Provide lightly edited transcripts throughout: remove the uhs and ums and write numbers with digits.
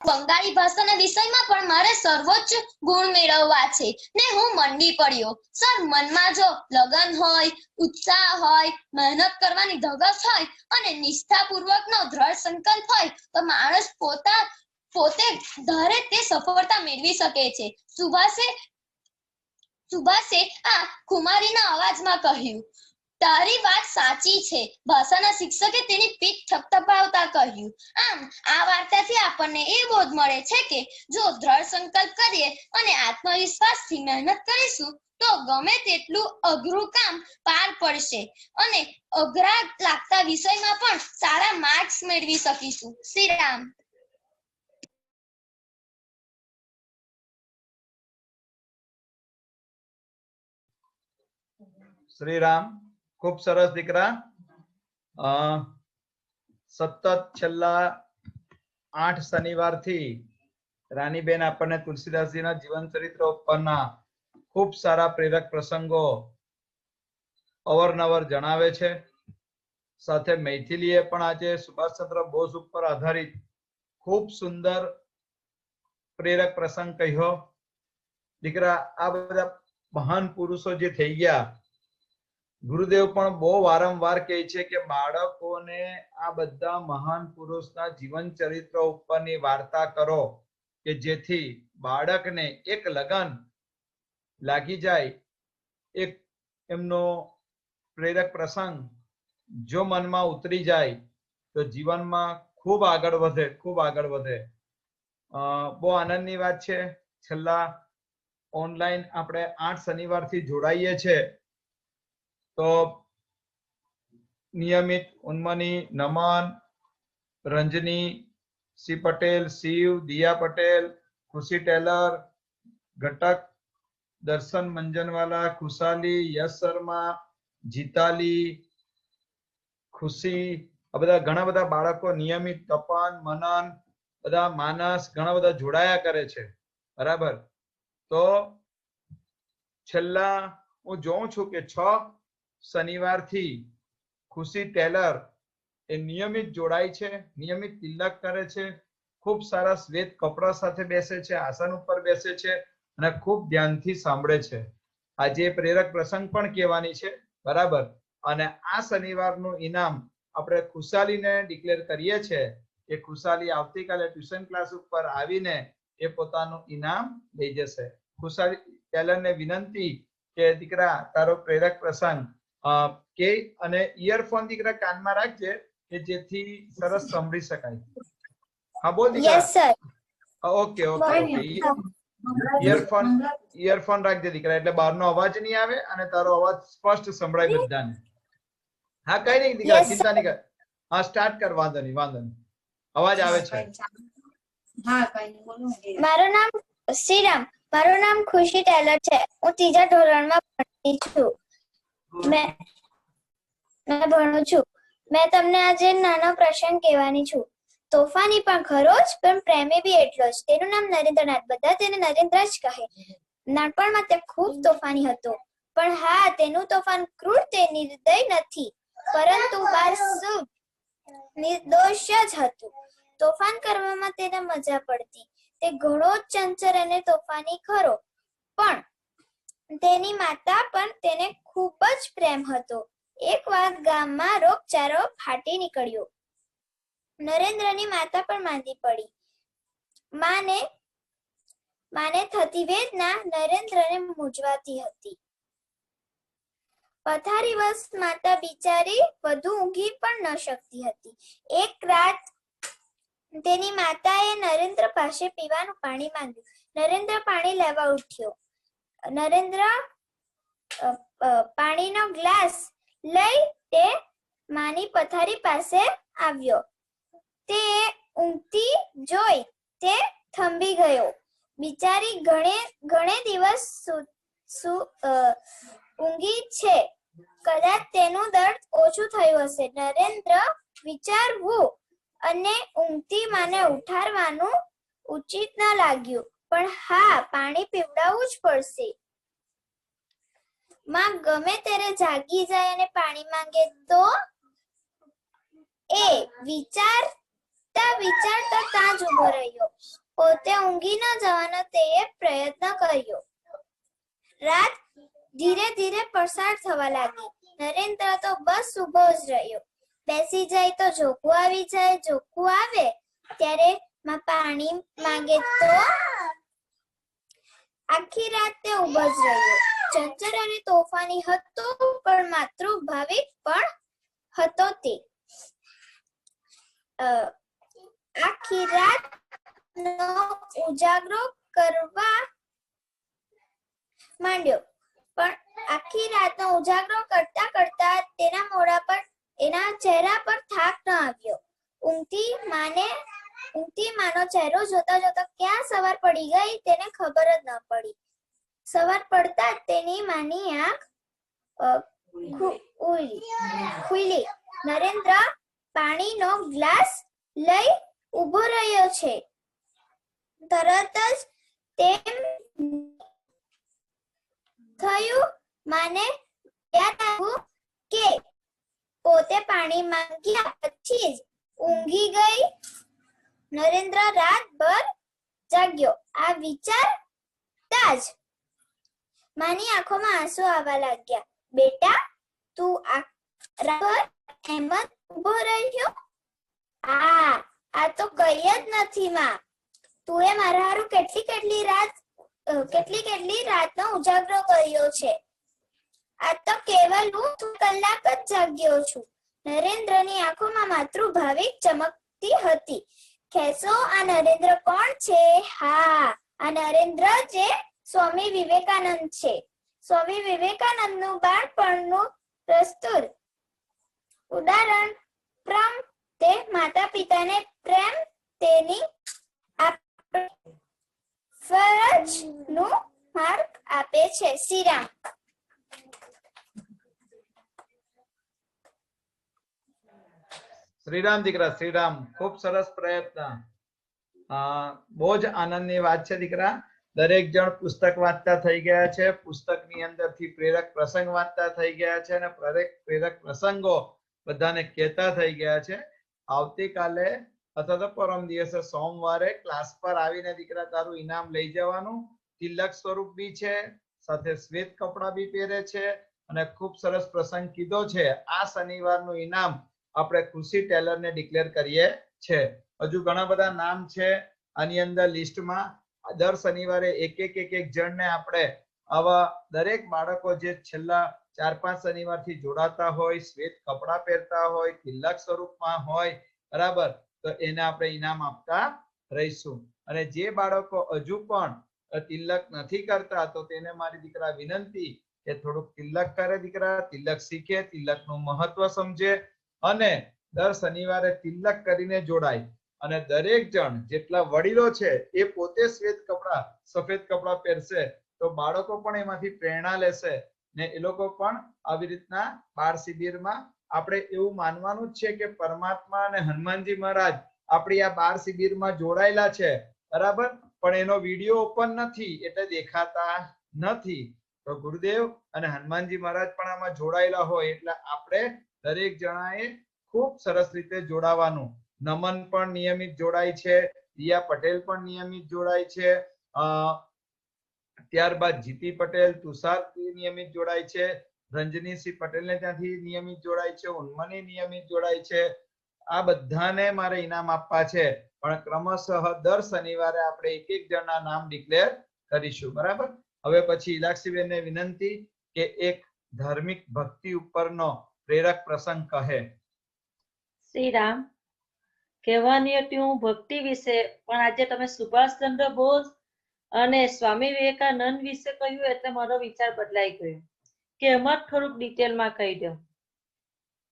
બંગાળી ભાષાના વિષયમાં પણ મારે સર્વોચ્ચ ગુણ મેળવવા છે ને હું મંડી પડ્યો. સર, મનમાં જો લગન હોય, ઉત્સાહ હોય, મહેનત કરવાની ધગશ હોય અને નિષ્ઠાપૂર્વકનો દ્રઢ સંકલ્પ હોય તો માણસ પોતે ધારે તે સફળતા મેળવી શકે છે. સુભાષે આ ખુમારીના અવાજમાં કહ્યું, તારી વાત સાચી છે. ભાષાના શિક્ષકે તેની પીઠ થપથપાવતા કહ્યું. આમ આ વાર્તાથી આપણને એ બોધ મળે છે કે જો દ્રઢ સંકલ્પ કરીએ અને આત્મવિશ્વાસથી મહેનત કરીશું તો ગમે તેટલું અઘરું કામ પાર પડશે અને અઘરા લાગતા વિષયમાં પણ સારા માર્ક્સ મેળવી શકીશું. શ્રી રામ. શ્રી રામ. ખૂબ સરસ દીકરા. સતત છેલ્લા 8 શનિવારથી રાનીબેન આપણને તુલસીદાસજીના જીવન ચરિત્ર ઉપરના ખૂબ સારા પ્રેરક પ્રસંગો અવારનવાર જણાવે છે. સાથે મૈથિલીએ પણ આજે સુભાષચંદ્ર બોઝ ઉપર આધારિત ખૂબ સુંદર પ્રેરક પ્રસંગ કહ્યો. દીકરા, આ બધા મહાન પુરુષો જે થઈ ગયા, ગુરુદેવ પણ બહુ વારંવાર કહે છે કે બાળકોને આ બધા મહાન પુરુષના જીવન ચરિત્ર ઉપરની વાર્તા કરો કે જેથી બાળકને એક લગન લાગી જાય. એક એમનો પ્રેરક પ્રસંગ જો મનમાં ઉતરી જાય તો જીવનમાં ખૂબ આગળ વધે, ખૂબ આગળ વધે. બહુ આનંદની વાત છે. છેલ્લા ઓનલાઈન આપણે 8 શનિવારથી જોડાઈએ છીએ તો નિયમિત ઉન્મની, નમન, રંજની, સી પટેલ, શિવ, દિયા પટેલ, ખુશી ટેલર, ઘટક, દર્શન મંજનવાલા, ખુશાલી, યશ શર્મા, જીતાલી, ખુશી, આ બધા ઘણા બધા બાળકો નિયમિત, તપન, મનન, બધા માનસ, ઘણા બધા જોડાયા કરે છે. બરાબર. તો છેલ્લા હું જોઉં છું કે 6 શનિવારથી ખુશી ટેલર એ નિયમિત જોડાય છે, નિયમિત તિલક કરે છે, ખૂબ સારા શ્વેત કપડા સાથે બેસે છે, આસન ઉપર બેસે છે અને ખૂબ ધ્યાનથી સાંભળે છે. આજે પ્રેરક પ્રસંગ પણ કહેવાની છે. બરાબર. અને આ શનિવારનું ઇનામ આપણે ખુશાલીને ડિક્લેર કરીએ છીએ કે ખુશાલી આવતીકાલે ટ્યુશન ક્લાસ ઉપર આવીને એ પોતાનું ઇનામ લઈ જશે. ખુશાલી ટેલરને વિનંતી કે દીકરા, તારો પ્રેરક પ્રસંગ કે અને ઇયરફોન દીકરા કાનમાં રાખજે કે જેથી સરસ સાંભળી શકાય. હા, બોલ દીકરા. Yes sir. Okay okay okay. Earphone રાખજે દીકરા, એટલે બહારનો અવાજ નહીં આવે અને તારો અવાજ સ્પષ્ટ સંભળાય બધાને. હા, કઈ નહીં દીકરા, ચિંતા નહીં કર. હા, સ્ટાર્ટ કર. વાંધો નહીં, વાંધો નહીં. અવાજ આવે છે. હા, કઈ નહીં, બોલો. મારું નામ શ્રીરામ. મારું નામ ખુશી ટેલર છે. હું 3જા ધોરણમાં ભણતી છું. મેં ભણું છું. મેં તમને આજે નાનો પ્રસંગ કહેવાની છું. તોફાની પણ ખરો જ, પણ પ્રેમી બી એટલો જ. તેનું નામ નરેન્દ્રનાથ. બધા તેને નરેન્દ્ર જ કહે. નાનપણમાં તે ખૂબ તોફાની હતો. પણ હા, તેનું તોફાન ક્રૂર, તે નિર્દય નથી, પરંતુ નિર્દોષ જ હતું. તોફાન કરવામાં તેને મજા પડતી. તે ઘણો જ ચંચળ અને તોફાની ખરો, પણ તેની માતા પણ તેને ખૂબ જ પ્રેમ હતો. એકવાર ગામમાં રોગચાળો ફાટી નીકળ્યો. નરેન્દ્રની માતા પણ માંદી પડી. માને થતી વેદના નરેન્દ્રને મૂંઝવાતી હતી. પથારીવશ માતા બિચારી વધુ ઊંઘી પણ ન શકતી હતી. એક રાત તેની માતાએ નરેન્દ્ર પાસે પીવાનું પાણી માંગ્યું. નરેન્દ્ર પાણી લેવા ઉઠ્યો. નરેન્દ્ર પાણીનો ગ્લાસ લઈ તે માની પથારી પાસે આવ્યો. તે ઊંઘતી જોઈ તે થંભી ગયો. બિચારી ઘણે દિવસ ઊંઘી છે, કદાચ તેનું દર્દ ઓછું થયું હશે. નરેન્દ્ર વિચારવું અને ઊંઘતી માને ઉઠાડવાનું ઉચિત ન લાગ્યું, પણ હા, પાણી પીવડાવવું જ પડશે. માં ગમે ત્યારે જાગી જાય અને પાણી માંગે તો એ વિચાર બેટા વિચારતો ત્યાં જ ઉભો રહ્યો. પોતે ઊંઘી ન જવાનો તે પ્રયત્ન કર્યો. રાત ધીરે ધીરે પસાર થવા લાગી. નરેન્દ્ર તો બસ ઊભો જ રહ્યો. બેસી જાય તો ઝોકું આવી જાય, ઝોકું આવે ત્યારે માં પાણી માંગે તો આખી રાત તે ઊભો જ રહ્યો. ચંચળ અને તોફાની હતો પણ માતૃભાવિક પણ હતો તે. આખી રાત ઉજાગરો કરવા માંડ્યો, પણ આખી રાતનો ઉજાગરો કરતા કરતા તેના મોઢા પર, એના ચહેરા પર થાક ન આવ્યો. ઊંઘતી માનો ચહેરો જોતા જોતા ક્યાં સવાર પડી ગઈ તેને ખબર જ ન પડી. સવાર પડતા જ તેની માની આંખ ખુલી. નરેન્દ્ર પાણીનો ગ્લાસ લઈ ઊભો રહ્યો છે. તરત જ તેમ થયું માને યાદ આવ્યું કે પોતે પાણી માંગ્યા પછી જ ઊંઘી ગઈ. નરેન્દ્ર રાતભર જાગ્યો. આ વિચારતા જ માની આંખોમાં આંસુ આવવા લાગ્યા. બેટા તું રાતભર એમ જ ઊભો રહ્યો? આ તો કઈ જ નથી માં. તું એ મારા હારું કેટલી રાતનો ઉજાગરો કર્યો છે. આ તો કેવલ હું 2 કલાક જ જાગ્યો છું. નરેન્દ્રની આંખોમાં માતૃભાવિક ચમકતી હતી. ખેસો આ નરેન્દ્ર કોણ છે? હા, આ નરેન્દ્ર જે સ્વામી વિવેકાનંદ છે. સ્વામી વિવેકાનંદનું બાળપણનું પ્રસ્તુત ઉદાહરણ પ્રેમ, તે માતા પિતાને પ્રેમ તેની ફરજનું માર્ગ આપે છે. શ્રીરામ. શ્રીરામ દીકરા શ્રીરામ, ખૂબ સરસ પ્રયત્ન. બહુ જ આનંદની વાત છે દીકરા. દરેક જણ પુસ્તક વાંચતા થઈ ગયા છે. પુસ્તકની અંદરથી પ્રેરક પ્રસંગ વાંચતા થઈ ગયા છે અને પ્રેરક પ્રસંગો બધાને કહેતા થઈ ગયા છે. આવતીકાલે અથવા તો પરમ દિવસે સોમવારે ક્લાસ પર આવીને દીકરા તારું ઇનામ લઈ જવાનું. તિલક સ્વરૂપ બી છે, સાથે શ્વેત કપડા બી પહેરે છે અને ખૂબ સરસ પ્રસંગ કીધો છે. આ શનિવારનું ઇનામ આપણે ખુશી ટેલરને ડિક્લેર કરીએ છે. હજુ ઘણા બધા નામ છે આની અંદર લિસ્ટમાં. દર શનિવારે એક જણને આપણે આવા દરેક બાળકો જે છેલ્લા 4-5 શનિવારથી જોડાતા હોય, શ્વેત કપડા પહેરતા હોય, તિલક સ્વરૂપમાં હોય, બરાબર, તો એને આપણે ઇનામ આપતા રહીશું. અને જે બાળકો હજુ પણ તિલક નથી કરતા તો તેને મારી દીકરા વિનંતી કે થોડુંક તિલક કરે દીકરા, તિલક શીખે, તિલકનું મહત્વ સમજે અને દર શનિવારે તિલક કરીને જોડાય. અને દરેક જણ જેટલા વડીલો છે એ પોતે સફેદ કપડા પહેરશે તો બાળકો પણ એમાંથી પ્રેરણા લેશે ને એ લોકો પણ આવી રીતના બાળ શિબિરમાં આપણે એવું માનવાનું જ છે કે પરમાત્મા અને હનુમાનજી મહારાજ આપણી આ બાળ શિબિરમાં જોડાયેલા છે, બરાબર, પણ એનો વિડીયો ઓપન નથી એટલે દેખાતા નથી. તો ગુરુદેવ અને હનુમાનજી મહારાજ પણ આમાં જોડાયેલા હોય એટલે આપણે દરેક જણાએ ખૂબ સરસ રીતે જોડાવાનું. નમન પણ નિયમિત જોડાય છે, દિયા પટેલ પણ નિયમિત જોડાય છે, ત્યારબાદ જીતી પટેલ, તુષાર નિયમિત જોડાય છે, રંજનીસિંહ પટેલને ત્યાંથી નિયમિત જોડાય છે, ઉન્મની નિયમિત જોડાય છે. આ બધાને મારે ઇનામ આપવા છે પણ ક્રમશઃ દર શનિવારે આપણે એક જણના નામ ડિક્લેર કરીશું, બરાબર. હવે પછી ઇલાક્ષીબેનને વિનંતી કે એક ધાર્મિક ભક્તિ ઉપરનો પ્રેરક પ્રસંગ કહે. શ્રીરામ. કહેવાની હતી હું ભક્તિ વિશે, પણ આજે તમે સુભાષચંદ્ર બોઝ અને સ્વામી વિવેકાનંદ વિશે કહ્યું એટલે મારો વિચાર બદલાઈ ગયો કે એમાં થોડુંક ડિટેલમાં કહી દો.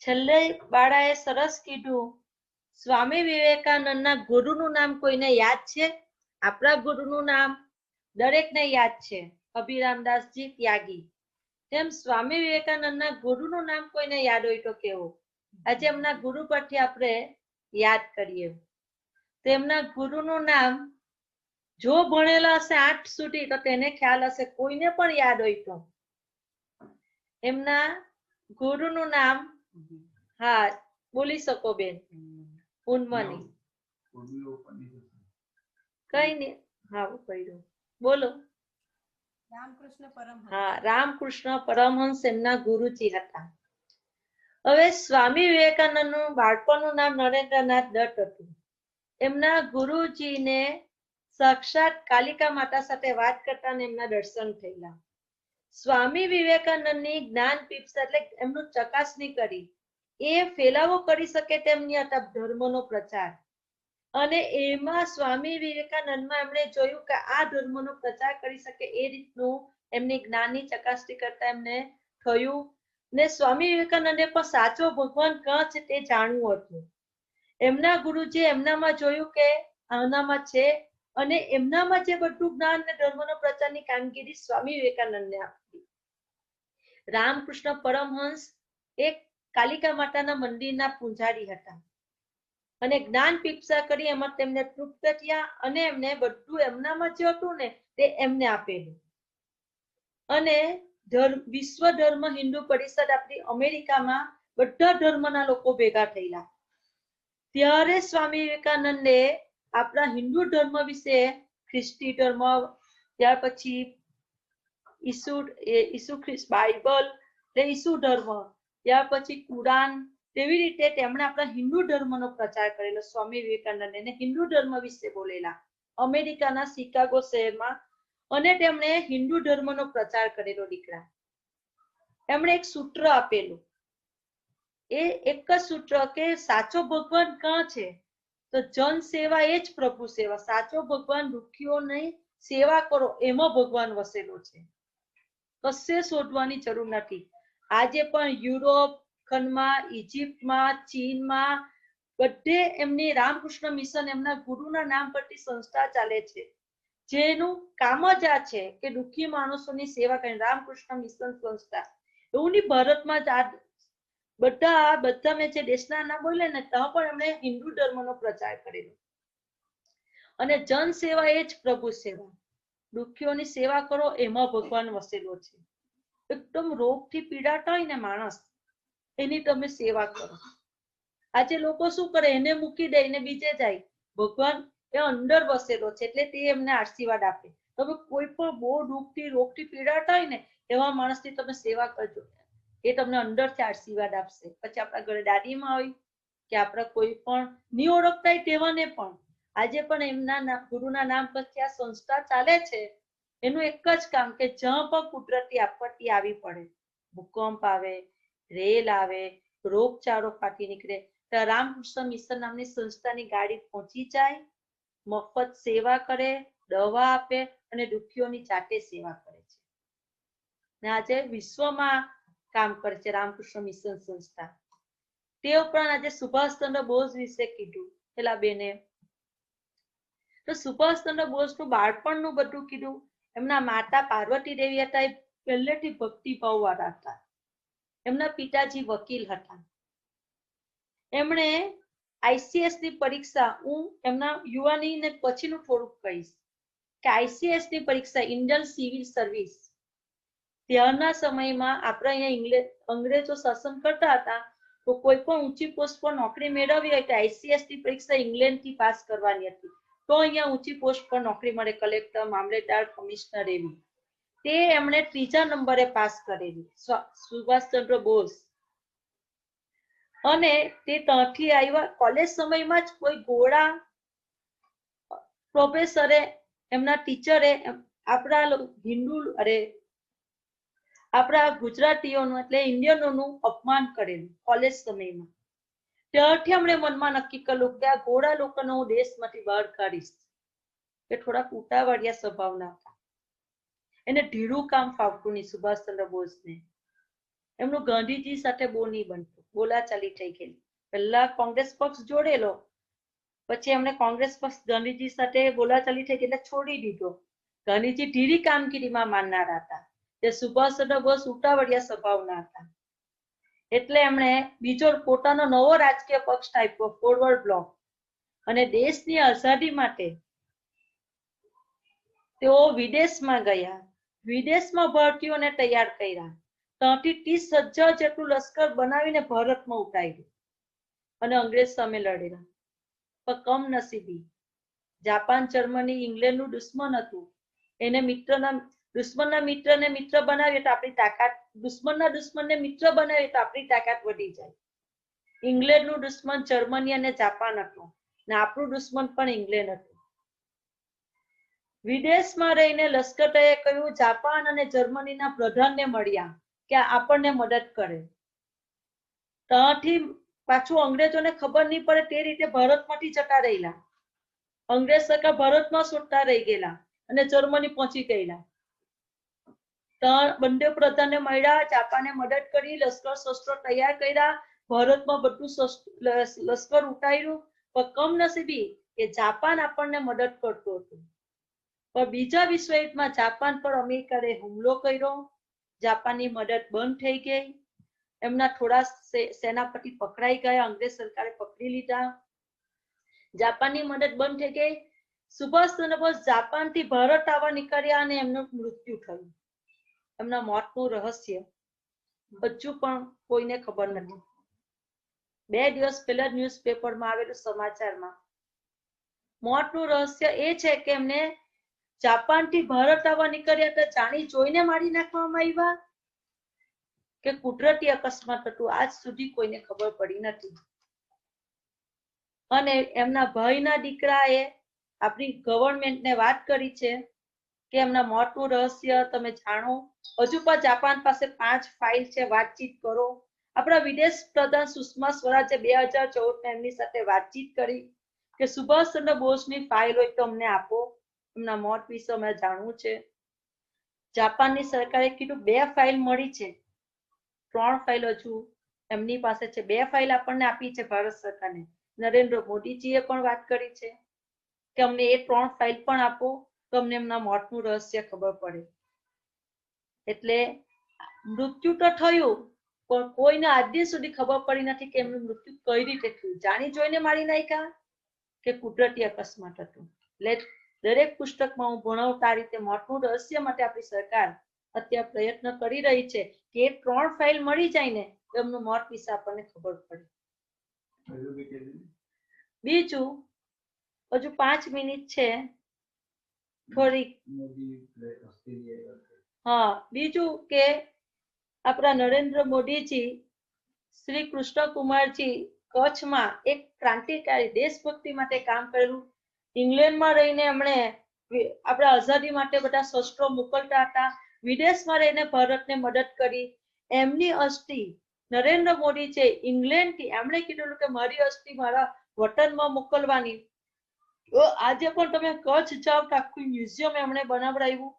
છેલ્લે બાળાએ સરસ કીધું. સ્વામી વિવેકાનંદના ગુરુનું નામ કોઈને યાદ છે? આપણા ગુરુનું નામ દરેકને યાદ છે, અભિરામદાસજી ત્યાગી. તેમ સ્વામી વિવેકાનંદના ગુરુનું નામ કોઈને યાદ હોય તો કેવું? આજે એમના ગુરુ પરથી આપણે યાદ કરીએ. તેમના ગુરુનું નામ જો ભણેલા હશે 8 સુધી તો તેને ખ્યાલ હશે, કોઈને પણ યાદ હોય તો. એમના ગુરુનું નામ, હા બોલી શકો બેન, ઉન્મની. કઈ નહીં, હા પડ્યું, બોલો. રામકૃષ્ણ પરમહંસ. હા, રામકૃષ્ણ પરમહંસ એમના ગુરુજી હતા. હવે સ્વામી વિવેકાનંદનું બાળપણનું નામ નરેન્દ્રનાથ દત્ત હતું. એમના ગુરુજીને સાક્ષાત કાલિકા માતા સાથે વાત કરતા અને એમના દર્શન થયેલા. સ્વામી વિવેકાનંદની જ્ઞાન પીપ્સા એટલે એમનું ચકાસણી કરી એ ફેલાવો કરી શકે તેમની હતા ધર્મનો પ્રચાર. અને એમાં સ્વામી વિવેકાનંદમાં એમણે જોયું કે આ ધર્મનો પ્રચાર કરી શકે એ રીતનું એમની જ્ઞાનની ચકાસણી કરતા એમને થયું. ને સ્વામી વિવેકાનંદે પણ સાચો ભગવાન ક્યાં છે તે જાણવું હતું. એમના ગુરુજી એમનામાં જોયું કે આનામાં છે અને એમનામાં જે બધું જ્ઞાન ને ધર્મનો પ્રચારની કામગીરી સ્વામી વિવેકાનંદને આપી. રામકૃષ્ણ પરમહંસ એક કાલિકા માતાના મંદિરના પૂજારી હતા અને જ્ઞાન પીપ્સા કરી એમાં તેમને તૃપ્ત થયા અને એમને બધું એમનામાં જે હતું ને તે એમને આપેલું. અને વિશ્વ ધર્મ હિન્દુ પરિષદ આપણી અમેરિકામાં બધા ધર્મના લોકો ભેગા થયેલા. ત્યારે સ્વામી વિવેકાનંદે આપણા હિન્દુ ધર્મ વિશે, ખ્રિસ્તી ધર્મ, ત્યાર પછી ઈસુ ખ્રિસ્ત બાઇબલ એટલે ઈસુ ધર્મ, ત્યાર પછી કુરાન, તેવી રીતે તેમણે આપણા હિન્દુ ધર્મનો પ્રચાર કરેલો. સ્વામી વિવેકાનંદે હિન્દુ ધર્મ વિશે બોલેલા અમેરિકાના શિકાગો શહેરમાં, અને તેમણે હિન્દુ ધર્મનો પ્રચાર કરેલો. દીકરા એમણે એક સૂત્ર આપેલું, એ એક જ સૂત્ર કે સાચો ભગવાન ક્યાં છે તો જન સેવા એ જ પ્રભુ સેવા. સાચો ભગવાન દુઃખીઓની સેવા કરો એમાં ભગવાન વસેલો છે, કશે શોધવાની જરૂર નથી. આજે પણ યુરોપ ખંડમાં, ઇજિપ્તમાં, ચીનમાં બધે એમની રામકૃષ્ણ મિશન એમના ગુરુના નામ પરથી સંસ્થા ચાલે છે, જેનું કામ જ આ છે કે દુઃખી માણસોની સેવા કરી. રામકૃષ્ણ મિશન સંસ્થા એવું નહીં, ભારતમાં જ બધા મેં જે દેશના નામ બોલે ને ત્યાં પણ એમણે હિન્દુ ધર્મનો પ્રચાર કરેલો. અને જન સેવા એ જ પ્રભુ સેવા. દુઃખીઓની સેવા કરો એમાં ભગવાન વસેલો છે. એકદમ રોગથી પીડાતા હોય ને માણસ, એની તમે સેવા કરો. આજે લોકો શું કરે, એને મૂકી દે ને બીજે જાય. ભગવાન એ અંદર વસેલો છે એટલે તે એમને આશીર્વાદ આપે. તમે કોઈ પણ બહુ દુઃખથી રોગથી પીડાતા હોય ને એવા માણસની તમે સેવા કરજો, એ તમને અંદરથી આશીર્વાદ આપશે. પછી આપણા ઘરે દાદીમાં હોય કે આપણા કોઈ પણ નહીં ઓળખતા હોય તેવાને પણ આજે પણ એમના ગુરુના નામ પરથી આ સંસ્થા ચાલે છે. એનું એક જ કામ કે જ્યાં પણ કુદરતી આપત્તિ આવી પડે, ભૂકંપ આવે, રેલ આવે, રોગચાળો ફાટી નીકળે, તો રામકૃષ્ણ મિશન નામની સંસ્થાની ગાડી પહોંચી જાય, મફત સેવા કરે, દવા આપે અને દુઃખીઓની જાતે સેવા કરે છે. ને આજે વિશ્વમાં કામ કરે છે રામકૃષ્ણ મિશન સંસ્થા. તે ઉપરાંત આજે સુભાષચંદ્ર બોઝ વિશે કીધું પેલા બેને, તો સુભાષચંદ્ર બોઝનું બાળપણનું બધું કીધું. એમના માતા પાર્વતી દેવી હતા, એ પહેલેથી ભક્તિભાવ વાળા હતા. એમના પિતાજી વકીલ હતા. એમણે ICS ની પરીક્ષા, હું એમના યુવાની ને પછીનું થોડુંક કહીશ કે ICS ની પરીક્ષા, ઇન્ડિયન સિવિલ સર્વિસ, ત્યારના સમયમાં આપણે અહીંયા અંગ્રેજો શાસન કરતા હતા, તો કોઈ પણ ઊંચી પોસ્ટ પર નોકરી મેળવવી હોય તો ICS ની પરીક્ષા ઇંગ્લેન્ડથી પાસ કરવાની હતી, તો અહીંયા ઊંચી પોસ્ટ પર નોકરી મળે, કલેક્ટર, મામલેદાર, કમિશનર એવી. તે એમણે 3જા નંબરે પાસ કરેલી, સુભાષચંદ્ર બોઝ. અને તે ત્યાંથી આવ્યા. કોલેજ સમયમાં જ કોઈ ગોળા પ્રોફેસરે, એમના ટીચરે આપણા ગુજરાતીઓનું એટલે ઇન્ડિયનોનું અપમાન કરેલું કોલેજ સમયમાં. ત્યારથી એમણે મનમાં નક્કી કર્યું કે આ ગોળા લોકોને હું દેશમાંથી બહાર કાઢીશ. એ થોડાક ઉતાવળિયા સ્વભાવના હતા. એને ઢીલું કામ ફાવતું નહીં સુભાષચંદ્ર બોઝને. એમનું ગાંધીજી સાથે બહુ નહીં બનતું, બોલાચાલી થઈ ગયેલી. પહેલા કોંગ્રેસ પક્ષ જોડેલો, પછી એમણે કોંગ્રેસ પક્ષ ગાંધીજી સાથે બોલાચાલી થઈ ગઈ એટલે છોડી દીધો. ગાંધીજી ઢીલી કામગીરીમાં માનનારા હતા, તે સુભાષચંદ્ર બોઝ ઉતાવળિયા સ્વભાવના હતા. એટલે એમણે બીજો પોતાનો નવો રાજકીય પક્ષ આપ્યો, ફોરવર્ડ બ્લોક. અને દેશની આઝાદી માટે તેઓ વિદેશમાં ગયા. વિદેશમાં ભારતીયોને તૈયાર કર્યા. ત્યાંથી 30,000 જેટલું લશ્કર બનાવીને ભારતમાં ઉતાર્યું અને અંગ્રેજ સામે લડેલા. પણ કમનસીબી જાપાન જર્મની ઇંગ્લેન્ડનું દુશ્મન હતું. એને દુશ્મનના મિત્રને મિત્ર બનાવીએ તો આપણી તાકાત, દુશ્મનના દુશ્મનને મિત્ર બનાવીએ તો આપણી તાકાત વધી જાય. ઇંગ્લેન્ડનું દુશ્મન જર્મની અને જાપાન હતું ને આપણું દુશ્મન પણ ઇંગ્લેન્ડ હતું. વિદેશમાં રહીને લશ્કરએ કહ્યું જાપાન અને જર્મનીના પ્રધાનને મળ્યા કે આપણને મદદ કરે. ત્યાંથી પાછું અંગ્રેજોને ખબર નહીં પડે તે રીતે ભારતમાંથી જતા રહેલા. અંગ્રેજ સરકાર ભારતમાં છૂટતા રહી ગયેલા અને જર્મની પહોંચી ગયેલા. ત્યાં બંને પ્રધાનને મળ્યા, જાપાને મદદ કરી, લશ્કર શસ્ત્રો તૈયાર કર્યા, ભારતમાં બધું લશ્કર ઉતાર્યું. પણ કમનસીબી કે જાપાન આપણને મદદ કરતું હતું. પણ બીજા વિશ્વ યુદ્ધમાં જાપાન પર અમેરિકાએ હુમલો કર્યો. જાપાનની મદદ બંધ થઈ ગઈ. એમના થોડા સેનાપતિ પકડાઈ ગયા, અંગ્રેજ સરકારે પકડી લીધા. જાપાનની મદદ બંધ થઈ ગઈ. સુભાષચંદ્ર બોઝ જાપાનથી ભારત આવવા નીકળ્યા અને એમનું મૃત્યુ થયું. એમના મોતનું રહસ્ય હજુ પણ કોઈને ખબર નથી. 2 દિવસ પહેલા ન્યૂઝપેપરમાં આવેલું સમાચારમાં મોતનું રહસ્ય એ છે કે એમને જાપાનથી ભારત આવવા નીકળ્યા હતા, જાણી જોઈને મારી નાખવામાં આવ્યા કે કુદરતી અકસ્માત હતું, આજ સુધી કોઈને ખબર પડી નથી. અને એમના ભાઈના દીકરાએ આપણી ગવર્મેન્ટને વાત કરી છે કે એમના મોતનું રહસ્ય તમે જાણો. હજુ પણ જાપાન પાસે 5 ફાઇલ છે, વાતચીત કરો. આપણા વિદેશ પ્રધાન સુષ્મા સ્વરાજે 2014 એમની સાથે વાતચીત કરી કે સુભાષચંદ્ર બોઝની ફાઇલ હોય તો અમને આપો, એમના મોત વિશે અમે જાણવું છે. જાપાનની સરકારે કીધું 2 ફાઇલ મળી છે, 3 ફાઇલ હજુ એમની પાસે છે. 2 ફાઇલ આપણને આપી છે ભારત સરકારને. નરેન્દ્ર મોદીજીએ પણ વાત કરી છે કે અમને એ 3 ફાઇલ પણ આપો તો અમને એમના મોતનું રહસ્ય ખબર પડે. એટલે મૃત્યુ તો થયું પણ કોઈને આજ દિન સુધી ખબર પડી નથી કે એમનું મૃત્યુ કઈ રીતે થયું, જાણી જોઈને મારી નાખ્યા કે કુદરતી અકસ્માત હતું. એટલે દરેક પુસ્તકમાં હું ભણાવતા આ રીતે મોતનું રહસ્ય માટે આપણી સરકાર અત્યારે પ્રયત્ન કરી રહી છે કે એ 3 ફાઇલ મળી જાય ને તો એમનું મોત વિશે આપણને ખબર પડે. બીજું હજુ 5 મિનિટ છે થોડીક. હા, બીજું કે આપણા નરેન્દ્ર મોદીજી, શ્રી કૃષ્ણ કુમારજી કચ્છમાં એક ક્રાંતિકારી દેશભક્તિ માટે કામ કરેલું. ઇંગ્લેન્ડમાં રહીને એમણે આપણા આઝાદી માટે બધા શસ્ત્રો મોકલતા હતા. વિદેશમાં રહીને ભારતને મદદ કરી. એમની અસ્થિ નરેન્દ્ર મોદી છે ઇંગ્લેન્ડથી એમણે કીધેલું કે મારી અસ્થિ મારા વતનમાં મોકલવાની. તો આજે પણ તમે કચ્છ જાઓ તો આખું મ્યુઝિયમ એમણે બનાવડાવ્યું.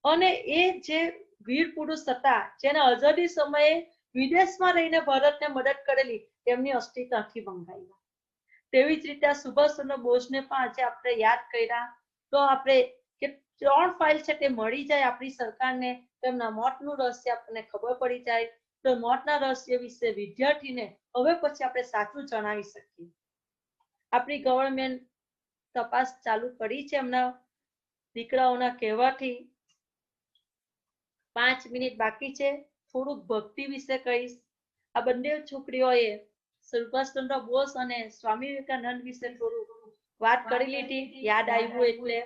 અને એ જે વીર પુરુષ હતા જેને આઝાદી સમયે વિદેશમાં રહીને ભારતને મદદ કરેલી, તેમની અસ્થિ ત્યાંથી મંગાવી. તેવી જ રીતે સુભાષચંદ્ર બોઝને પણ આજે આપણે યાદ કર્યા તો આપણે કે 3 ફાઇલ છે તે મળી જાય આપણી સરકારને, તેમના મોતનું રહસ્ય આપણને ખબર પડી જાય તો મોતના રહસ્ય વિશે વિદ્યાર્થીને હવે પછી આપણે સાચું જણાવી શકીએ. આપણી ગવર્મેન્ટ તપાસ ચાલુ કરી છે એમના દીકરાઓના કહેવાથી. 5 મિનિટ બાકી છે, થોડુંક ભક્તિ વિશે કહીશ. આ બંને છોકરીઓએ સુભાષચંદ્ર બોઝ અને સ્વામી વિવેકાનંદ વિશે થોડું વાત કરી લીધી, યાદ આવ્યું એટલે.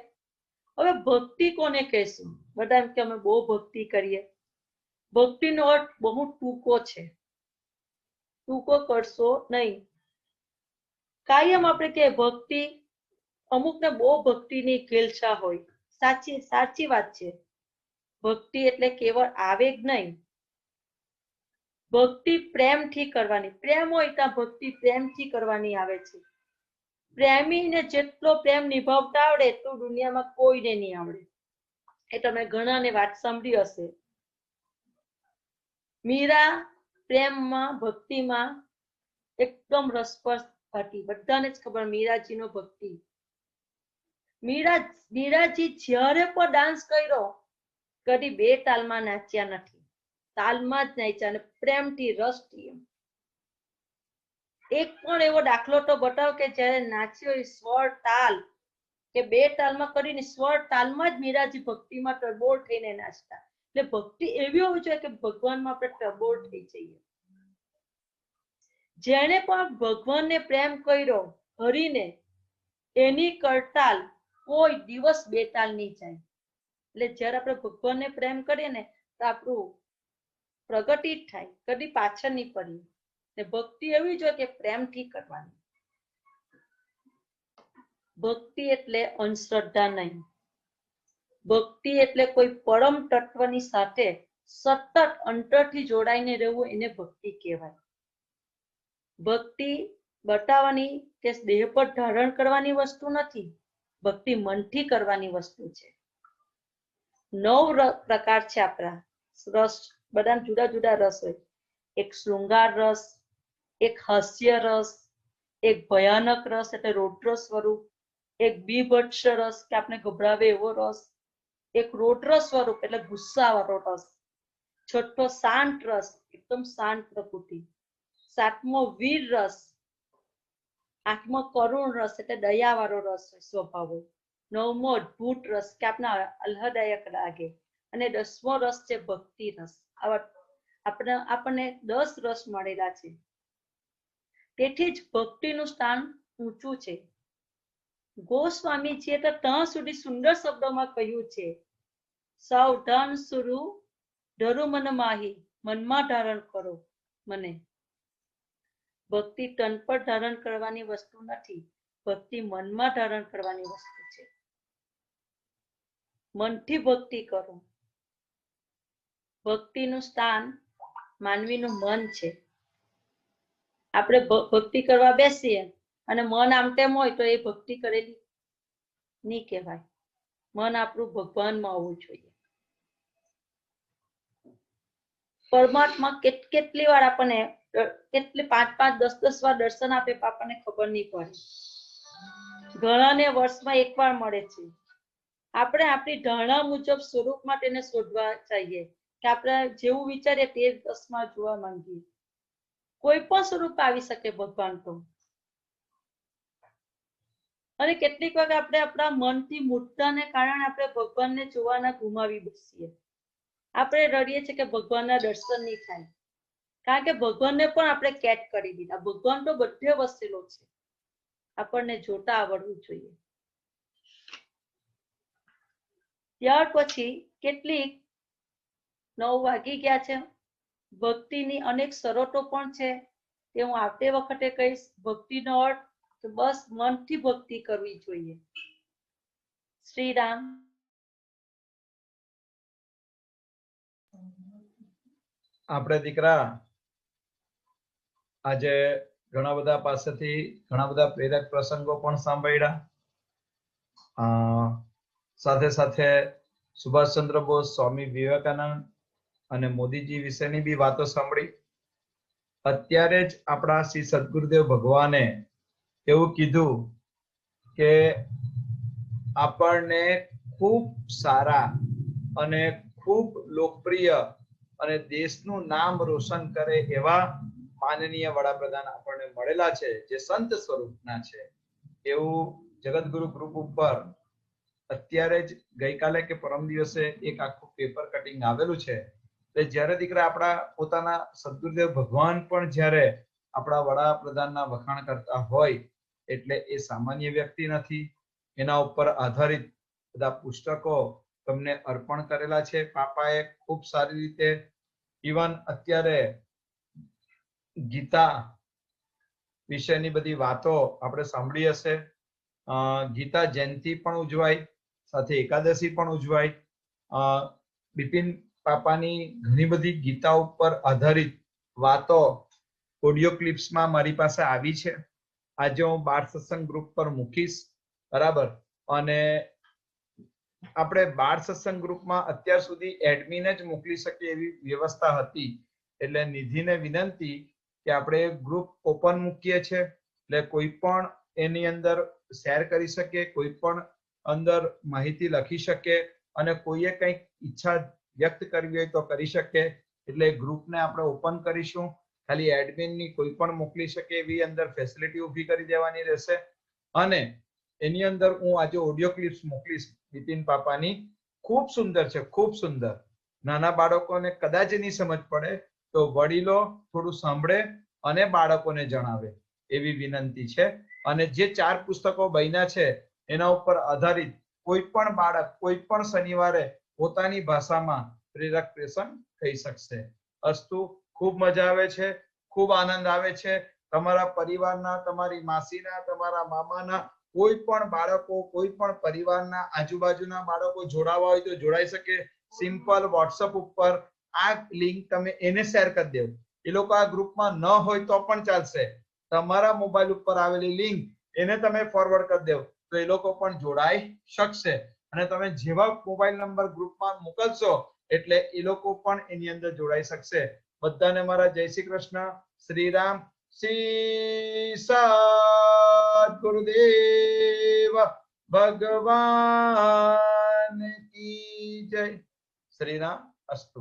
હવે ભક્તિ કોને કહેશું? બધા એમ કે અમે બહુ ભક્તિ કરીએ. ભક્તિનો અર્થ બહુ ટૂંકો છે, ટૂંકો કરશો નહીં. કાયમ આપણે કે ભક્તિ, અમુકને બહુ ભક્તિની ખેલછા હોય, સાચી વાત છે. ભક્તિ એટલે કેવળ આવેગ નહીં, ભક્તિ પ્રેમથી કરવાની. પ્રેમ હોય ત્યાં ભક્તિ પ્રેમથી કરવાની આવે છે. પ્રેમીને જેટલો પ્રેમ નિભાવતા આવડે એટલું દુનિયામાં કોઈને નહીં આવડે. એ તમે ઘણાને વાત સાંભળી હશે. મીરા પ્રેમમાં ભક્તિમાં એકદમ રસપ્રદ હતી. બધાને જ ખબર મીરાજીનો ભક્તિ. મીરાજી જ્યારે પણ ડાન્સ કર્યો કદી 2 તાલમાં નાચ્યા નથી, તાલમાં જ નાચ્યા અને પ્રેમથી રસથી. એક પણ એવો દાખલો તો બતાવો કે જ્યારે નાચ્યો એ સ્વર તાલ કે 2 તાલમાં કરીને સ્વર તાલમાં જ મીરાજી ભક્તિમાં ટરબોળ થઈને નાચતા. એટલે ભક્તિ એવી હોવી જોઈએ કે ભગવાનમાં આપણે ટરબોળ થઈ જઈએ. જેને પણ ભગવાનને પ્રેમ કર્યો, હરીને, એની કરતાલ કોઈ દિવસ બેતાલ નહીં જાય. એટલે જ્યારે આપણે ભગવાનને પ્રેમ કરીએ ને તો આપણું પ્રગતિ જ થાય, કદી પાછળ નહીં પડીએ. ને ભક્તિ એવી જોઈએ કે પ્રેમથી કરવાની. ભક્તિ એટલે અંધશ્રદ્ધા નહીં. ભક્તિ એટલે કોઈ પરમ તત્વની સાથે સતત અંતરથી જોડાઈને રહેવું, એને ભક્તિ કહેવાય. ભક્તિ બતાવવાની કે દેહ પર ધારણ કરવાની વસ્તુ નથી. ભક્તિ મનથી કરવાની વસ્તુ છે. 9 પ્રકાર છે આપણા રસ, બધા જુદા જુદા રસ હોય. એક શૃંગાર રસ, એક હાસ્ય રસ, એક ભયાનક રસ એટલે રૌદ્ર સ્વરૂપ, એક બીભત્સ રસ કે આપણે ગભરાવે એવો રસ, એક રૌદ્ર સ્વરૂપ એટલે ગુસ્સાવાળો રસ, છઠ્ઠો શાંત રસ એકદમ શાંત પ્રકૃતિ, 7મો વીર રસ, 8મો કરુણ રસ એટલે દયાવાળો રસ હોય, સ્વભાવ હોય, 9મો અદ્ભુત રસ કે આપણે આહ્લાદદાયક લાગે, અને 10મો રસ છે ભક્તિ રસ. આપણને 10 રસ મળેલા છે. તેથી જ ભક્તિનું સ્થાન ઊંચું છે. ગોસ્વામીજીએ તો ત્યાં સુધી સુંદર શબ્દોમાં કહ્યું છે, સાવધાન સુરુ ધરુ મન માહી, મનમાં ધારણ કરો મને. ભક્તિ તન પર ધારણ કરવાની વસ્તુ નથી, ભક્તિ મનમાં ધારણ કરવાની વસ્તુ છે. મનથી ભક્તિ કરો. ભક્તિનું સ્થાન માનવીનું મન છે. આપણે ભક્તિ કરવા બેસીએ અને મન આમ તેમ હોય તો એ ભક્તિ કરેલી નહીં કહેવાય. મન આપણું ભગવાનમાં હોવું જોઈએ. પરમાત્મા કેટલી વાર આપણને કેટલી 5-5, 10-10 વાર દર્શન આપે આપણને ખબર નહીં પડે. ઘણાને વર્ષમાં એકવાર મળે છે. આપણે આપણી ધારણા મુજબ સ્વરૂપમાં તેને શોધવા ચાહીએ કે આપણે જેવું વિચારીએ તે રસમાં જોવા માંગીએ. કોઈ પણ સ્વરૂપ આવી શકે ભગવાન તો. અને કેટલીક વાર આપણે આપણા મનથી મૂર્ખતાને કારણે આપણે ભગવાનને જોવાના ગુમાવી બેસીએ. આપણે રડીએ છીએ કે ભગવાનના દર્શન નહીં થાય, કારણ કે ભગવાનને પણ આપણે કેદ કરી દીધા. ભગવાન તો બધે વસેલો છે, આપણને જોતા આવડવું જોઈએ. ત્યાર પછી કેટલીક 9 વાગી ગયા છે. ભક્તિની અનેક શરતો પણ છે, તે હું આવતે વખતે કહીશ. ભક્તિનો અર્થ તો બસ મનથી ભક્તિ કરવી જોઈએ. શ્રી રામ. આપણે દીકરા આજે ઘણા બધા પાસેથી ઘણા બધા પ્રેરક પ્રસંગો પણ સાંભળ્યા. સાથે સાથે સુભાષચંદ્ર બોઝ, સ્વામી વિવેકાનંદ અને મોદીજી વિશેની બી વાતો સાંભળી. અત્યારે જ આપણા શ્રી સદગુરુદેવ ભગવાને એવું કીધું કે આપણને ખૂબ સારા અને ખૂબ લોકપ્રિય અને દેશનું નામ રોશન કરે એવા માનનીય વડાપ્રધાન આપણને મળેલા છે, જે સંત સ્વરૂપના છે. એવું જગતગુરુ ગ્રુપ ઉપર અત્યારે જ ગઈકાલે કે પરમ દિવસે એક આખું પેપર કટિંગ આવેલું છે. જ્યારે દીકરા આપણા પોતાના સદગુરુદેવ ભગવાન પણ જ્યારે આપણા વડાપ્રધાનના વખાણ કરતા હોય એટલે એ સામાન્ય વ્યક્તિ નથી. એના ઉપર આધારિત બધા પુસ્તકો તમને અર્પણ કરેલા છે પાપાએ ખૂબ સારી રીતે. ઇવન અત્યારે ગીતા વિશેની બધી વાતો આપણે સાંભળી હશે. ગીતા જયંતિ પણ ઉજવાય, સાથે એકાદશી પણ ઉજવાય. બિપિન પાપાની ઘણી બધી ગીતા ઉપર આધારિત વાતો ઓડિયો ક્લિપ્સમાં મારી પાસે આવી છે. આજે હું બાળ સત્સંગ ગ્રુપ પર મૂકીશ, બરાબર. અને આપણે બાળ સત્સંગ ગ્રુપમાં અત્યાર સુધી એડમિન જ મોકલી શકીએ એવી વ્યવસ્થા હતી. એટલે નિધિને વિનંતી કે આપણે ગ્રુપ ઓપન મૂકીએ છીએ, એટલે કોઈ પણ એની અંદર શેર કરી શકે, કોઈ પણ અંદર માહિતી લખી શકે, અને કોઈએ કંઈક ઈચ્છા વ્યક્ત કરવી હોય તો કરી શકે. એટલે ગ્રુપને આપણે ઓપન કરીશું. ખાલી એડમિનની કોઈ પણ મોકલી શકે એવી અંદર ફેસિલિટી ઊભી કરી દેવાની રહેશે. અને એની અંદર હું આજે ઓડિયો ક્લિપ્સ મોકલીશ બિપિન પાપાની. ખૂબ સુંદર છે, ખૂબ સુંદર. નાના બાળકોને કદાચ નહીં સમજ પડે તો વડીલો થોડું સાંભળે અને બાળકોને જણાવે એવી વિનંતી છે. અને જે 4 પુસ્તકો બન્યા છે એના ઉપર આધારિત કોઈ પણ બાળક કોઈ પણ શનિવારે પોતાની ભાષામાં પ્રેરક પ્રસંગ કહી શકશે. અસ્તુ, ખૂબ મજા આવે છે, ખૂબ આનંદ આવે છે. તમારા પરિવારના, તમારી માસીના, તમારા મામાના કોઈ પણ બાળકો, કોઈ પણ પરિવારના આજુબાજુના બાળકો જોડાવા હોય તો જોડાઈ શકે. સિમ્પલ વોટ્સઅપ ઉપર આ લિંક તમે એને શેર કરી દેવ. એ લોકો આ ગ્રુપમાં ન હોય તો પણ ચાલશે. તમારા મોબાઈલ ઉપર આવેલી લિંક એને તમે ફોરવર્ડ કરી દેવ તો એ લોકો પણ જોડાઈ શકશે. અને તમે જેવા મોબાઈલ નંબર ગ્રુપમાં મોકલશો એટલે એ લોકો પણ એની અંદર જોડાઈ શકશે. બધાને મારા જય શ્રી કૃષ્ણ, શ્રી રામ, શ્રી સદગુરુદેવ ભગવાન કી જય. શ્રી રામ અસ્તુ.